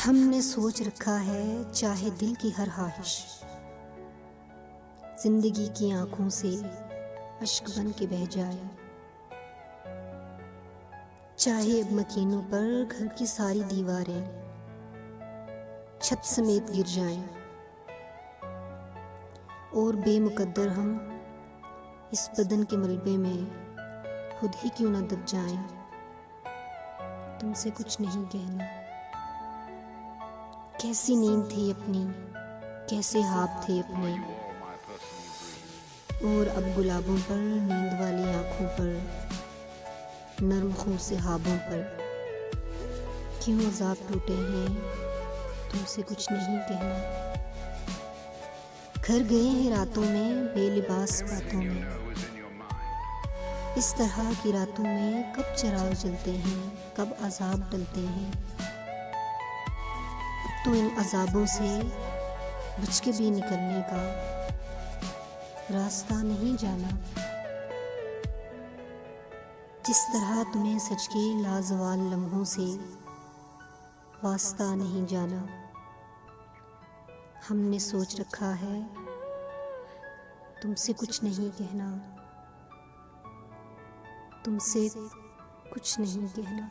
हमने सोच रखा है चाहे दिल की हर ख्वाहिश जिंदगी की आंखों से अश्क बन के बह जाए, चाहे अब मकीनों पर घर की सारी दीवारें छत समेत गिर जाएं, और बेमुकद्दर हम इस बदन के मलबे में खुद ही क्यों न दब जाएं। तुमसे कुछ नहीं कहना, कैसी नींद थी अपनी, कैसे ख्वाब थे अपने, और अब गुलाबों पर नींद वाली आंखों पर नर्म खून से ख्वाबों पर क्यों अज़ाब टूटे हैं। तुमसे कुछ नहीं कहना। घर गए हैं रातों में बेलिबास बातों में, इस तरह की रातों में कब चिराग जलते हैं, कब अज़ाब डलते हैं। अब तो इन अज़ाबों से बच के भी निकलने का रास्ता नहीं जाना। जिस तरह तुम्हें सच के लाजवाल लम्हों से वास्ता नहीं जाना। हमने सोच रखा है तुमसे कुछ नहीं कहना, तुमसे कुछ नहीं कहना।